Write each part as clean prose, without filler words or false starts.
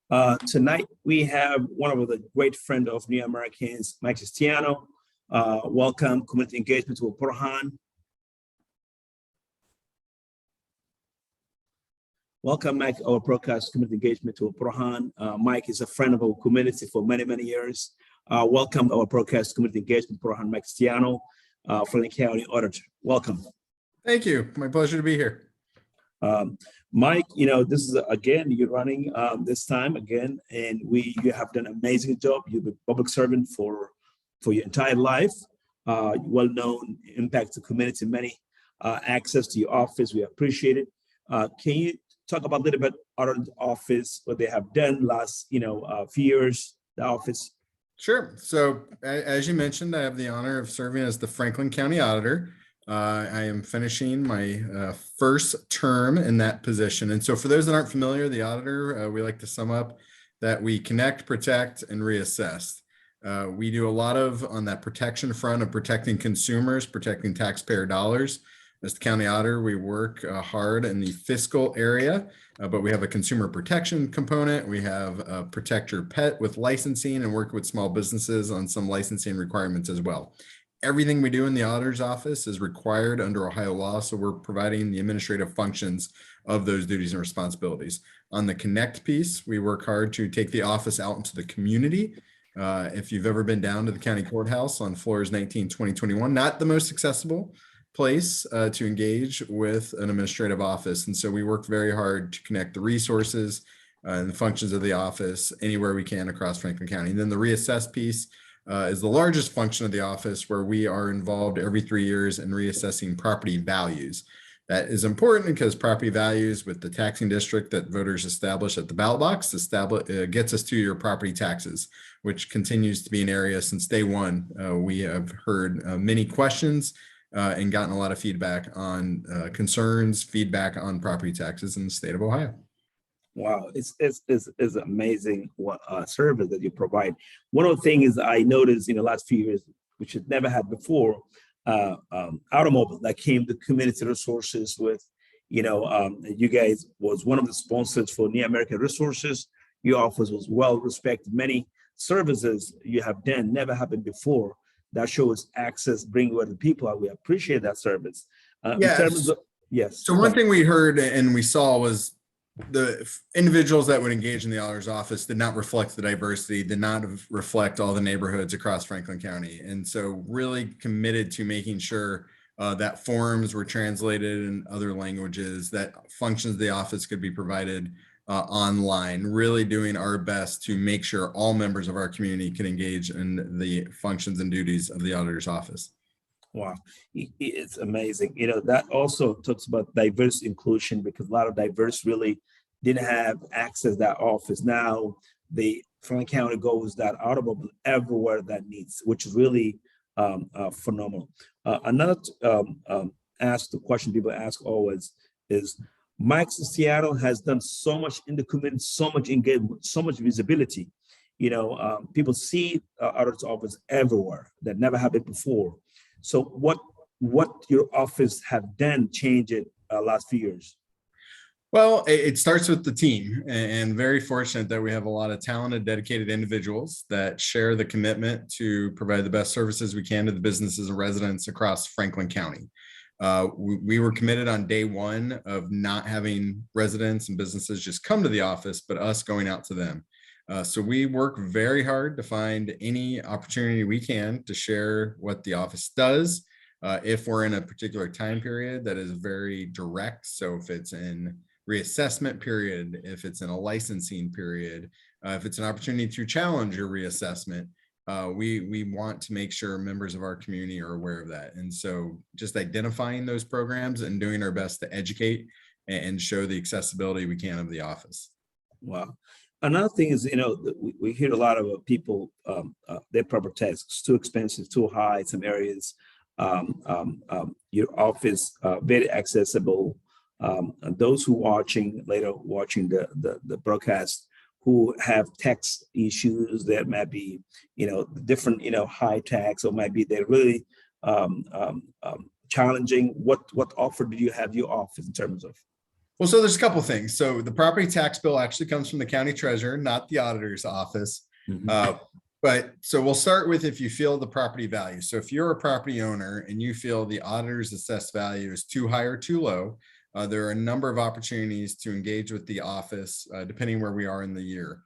Tonight, we have one of the great friends of New Americans, Michael Stinziano. Welcome, community engagement to Porohan. Welcome, Mike, our broadcast community engagement to Porohan. Mike is a friend of our community for many, many years. Welcome, our broadcast community engagement, Porohan, Mike Stinziano, Franklin County Auditor. Welcome. Thank you. My pleasure to be here. Mike, you know, this is again, you're running this time again, and you have done an amazing job. You've been a public servant for your entire life. Well-known, impact the community, many access to your office. We appreciate it. Can you talk about a little bit about the office, what they have done last, few years, the office? Sure. So as you mentioned, I have the honor of serving as the Franklin County Auditor. I am finishing my first term in that position. And so for those that aren't familiar, the auditor, we like to sum up that we connect, protect, and reassess. We do a lot on that protection front of protecting consumers, protecting taxpayer dollars. As the county auditor, we work hard in the fiscal area, but we have a consumer protection component. We have protect your pet with licensing and work with small businesses on some licensing requirements as well. Everything we do in the auditor's office is required under Ohio law, so we're providing the administrative functions of those duties and responsibilities. On the connect piece, we work hard to take the office out into the community. If you've ever been down to the county courthouse on floors 19, 20, 21, not the most accessible place to engage with an administrative office. And so we work very hard to connect the resources and the functions of the office anywhere we can across Franklin County. And then the reassess piece is the largest function of the office, where we are involved every 3 years in reassessing property values. That is important because property values with the taxing district that voters establish at the ballot box gets us to your property taxes, which continues to be an area since day one. We have heard many questions and gotten a lot of feedback on concerns, feedback on property taxes in the state of Ohio. Wow, it's amazing what service that you provide. One of the things I noticed in the last few years, which had never had before, automobile that came to community resources with, you guys was one of the sponsors for New American Resources. Your office was well respected. Many services you have done never happened before. That shows access, bring where the people are. We appreciate that service. Yes. So one thing we heard and we saw was the individuals that would engage in the auditor's office did not reflect the diversity, did not reflect all the neighborhoods across Franklin County. And so really committed to making sure that forms were translated in other languages, that functions of the office could be provided online, really doing our best to make sure all members of our community can engage in the functions and duties of the auditor's office. Wow, it's amazing. That also talks about diverse inclusion, because a lot of diverse really didn't have access to that office. Now the Franklin County goes that automobile everywhere that needs, which is really phenomenal. Another the question people ask always is, Mike Seattle has done so much in the community, so much engagement, so much visibility. People see auditor's office everywhere that never happened before. So what your office have done change it last few years? Well, it starts with the team, and very fortunate that we have a lot of talented, dedicated individuals that share the commitment to provide the best services we can to the businesses and residents across Franklin County. We were committed on day one of not having residents and businesses just come to the office, but us going out to them. So we work very hard to find any opportunity we can to share what the office does. If we're in a particular time period that is very direct, so if it's in reassessment period, if it's in a licensing period, if it's an opportunity to challenge your reassessment, we want to make sure members of our community are aware of that. And so just identifying those programs and doing our best to educate and show the accessibility we can of the office. Wow. Another thing is, we hear a lot of people, their property tax is too expensive, too high in some areas. Your office, very accessible. And those who watching the broadcast who have tax issues that might be, different, high tax, or might be they're really challenging. What offer do you have your office in terms of? Well, so there's a couple things. So the property tax bill actually comes from the county treasurer, not the auditor's office. But so we'll start with if you feel the property value. So if you're a property owner and you feel the auditor's assessed value is too high or too low, there are a number of opportunities to engage with the office, depending where we are in the year.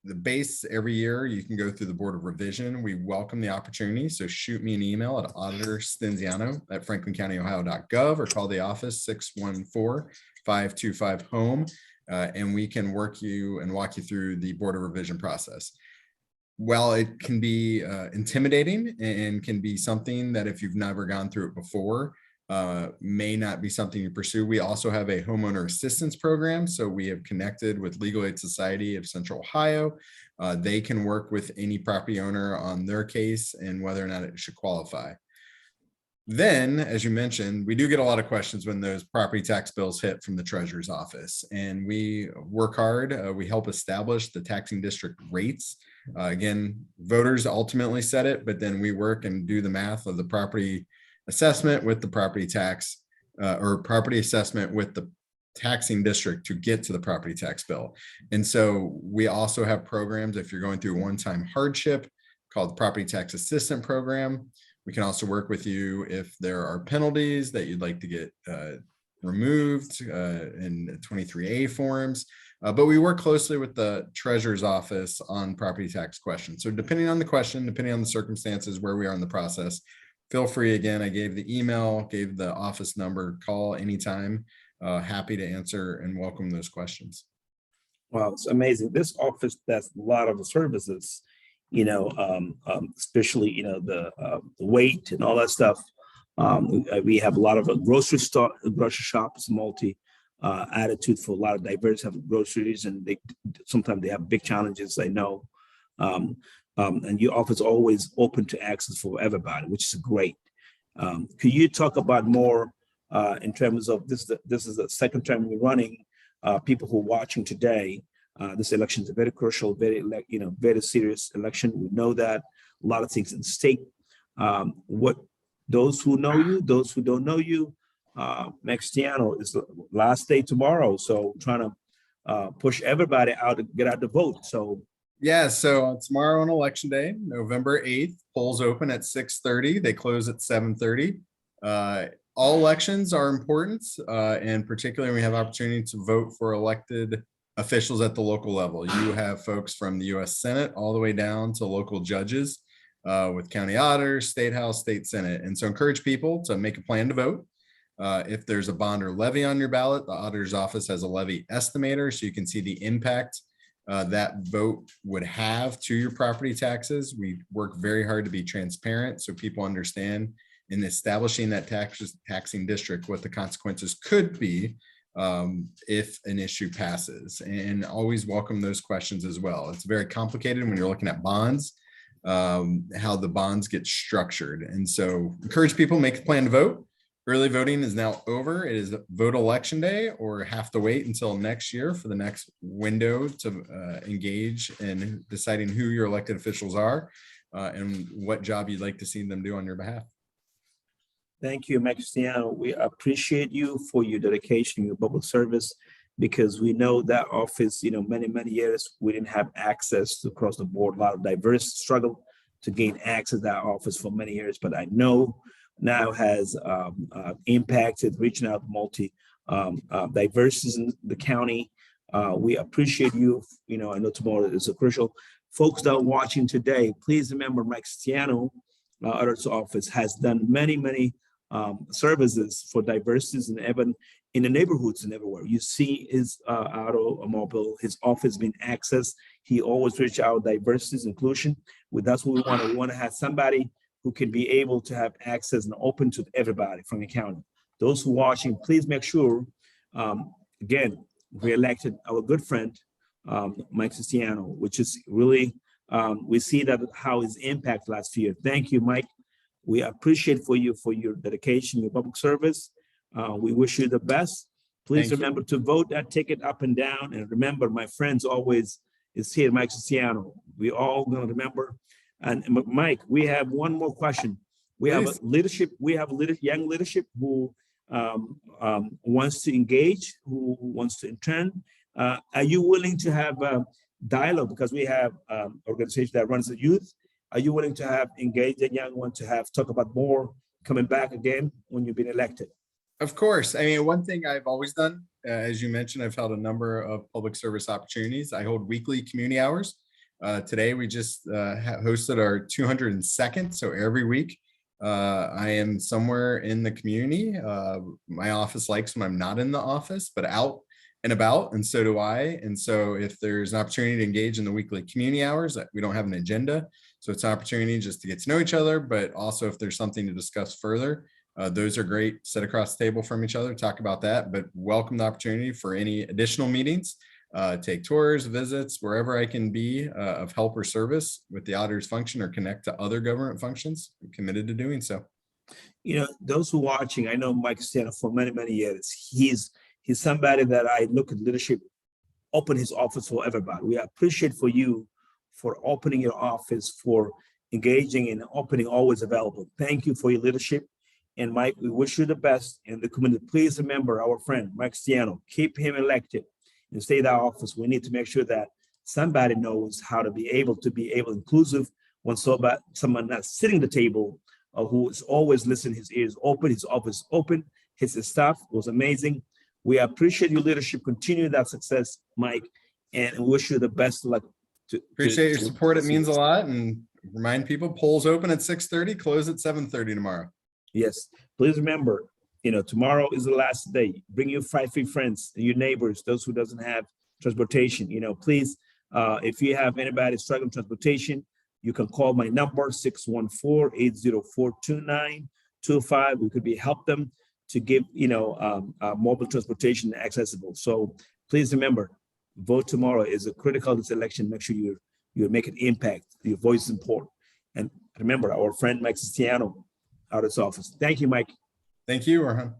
The base every year, you can go through the Board of Revision. We welcome the opportunity. So shoot me an email at auditorstinziano@franklincountyohio.gov or call the office 614-525-HOME. And we can work you and walk you through the Board of Revision process. While it can be intimidating and can be something that if you've never gone through it before, may not be something you pursue. We also have a homeowner assistance program. So we have connected with Legal Aid Society of Central Ohio. They can work with any property owner on their case and whether or not it should qualify. Then, as you mentioned, we do get a lot of questions when those property tax bills hit from the treasurer's office, and we work hard. We help establish the taxing district rates. Again, voters ultimately set it, but then we work and do the math of the property assessment with the property tax or property assessment with the taxing district to get to the property tax bill. And so we also have programs if you're going through one-time hardship called the Property Tax Assistant Program. We can also work with you if there are penalties that you'd like to get removed in 23A forms. But we work closely with the treasurer's office on property tax questions. So depending on the question, depending on the circumstances where we are in the process, feel free. Again, I gave the email, gave the office number, call anytime. Happy to answer and welcome those questions. Wow, it's amazing. This office does a lot of the services, especially, the weight and all that stuff. We have a lot of grocery shops, multi attitude for a lot of diverse have groceries, and sometimes they have big challenges, I know. And your office is always open to access for everybody, which is great. Could you talk about more in terms of this? This is the second time we're running. People who are watching today, this election is a very crucial, very serious election. We know that a lot of things in the state. What those who know you, those who don't know you, Mike Stinziano is the last day tomorrow, so trying to push everybody out to get out to vote. So. Yeah, so tomorrow on Election Day, November 8th, polls open at 6:30. They close at 7:30. All elections are important, and particularly we have opportunity to vote for elected officials at the local level. You have folks from the U.S. Senate all the way down to local judges with county auditors, state house, state senate. And so encourage people to make a plan to vote. If there's a bond or levy on your ballot, the auditor's office has a levy estimator, so you can see the impact that vote would have to your property taxes. We work very hard to be transparent so people understand in establishing that taxing district what the consequences could be if an issue passes, and always welcome those questions as well. It's very complicated when you're looking at bonds, how the bonds get structured. And so encourage people, make a plan to vote. Early voting is now over. It is vote election day, or have to wait until next year for the next window to engage in deciding who your elected officials are and what job you'd like to see them do on your behalf. Thank you, Mike Stinziano. We appreciate you for your dedication, your public service, because we know that office, many years we didn't have access to across the board. A lot of diverse struggle to gain access to that office for many years, but I know now has impacted reaching out multi diversities in the county. We appreciate you. I know tomorrow is a crucial. Folks that are watching today, please remember Mike Stinziano, auditor's office, has done many services for diversities and even in the neighborhoods and everywhere. You see his automobile, his office being accessed. He always reach out diversities, inclusion. That's what we want. We want to have somebody who can be able to have access and open to everybody from the county. Those who are watching, please make sure, again, we elected our good friend, Mike Stinziano, which is really, we see that how his impact last year. Thank you, Mike. We appreciate for your dedication, your public service. We wish you the best. Please remember to vote that ticket up and down. And remember, my friends always is here, Mike Stinziano. We all gonna remember. And Mike, we have one more question. We have a leadership. We have young leadership who wants to engage, who wants to intern. Are you willing to have a dialogue? Because we have organization that runs the youth. Are you willing to have engaged a young one to have talk about more coming back again when you've been elected? Of course. I mean, one thing I've always done, as you mentioned, I've held a number of public service opportunities. I hold weekly community hours. Today, we just hosted our 202nd. So every week, I am somewhere in the community. My office likes when I'm not in the office, but out and about, and so do I. And so if there's an opportunity to engage in the weekly community hours, we don't have an agenda. So it's an opportunity just to get to know each other, but also if there's something to discuss further, those are great. Sit across the table from each other, talk about that, but welcome the opportunity for any additional meetings, take tours, visits, wherever I can be of help or service with the auditor's function or connect to other government functions. I'm committed to doing so. You know, those who are watching, I know Mike Stinziano for many, many years. He's somebody that I look at leadership, open his office for everybody. We appreciate for you for opening your office, for engaging and opening, always available. Thank you for your leadership. And Mike, we wish you the best in the community. Please remember our friend, Mike Stinziano, keep him elected and stay in that office. We need to make sure that somebody knows how to be able inclusive when someone not sitting at the table who is always listening, his ears open, his office open, his staff was amazing. We appreciate your leadership. Continue that success, Mike, and wish you the best luck. Appreciate your support. It means a lot. And remind people, polls open at 6:30, close at 7:30 tomorrow. Yes, please remember, tomorrow is the last day. Bring your 5 free friends, your neighbors, those who doesn't have transportation. Please, if you have anybody struggling with transportation, you can call my number 614-804-2925. We could help them to give mobile transportation accessible. So please remember, vote tomorrow is a critical this election. Make sure you make an impact. Your voice is important. And remember, our friend Mike Stinziano out of his office. Thank you, Mike. Thank you, Orhan.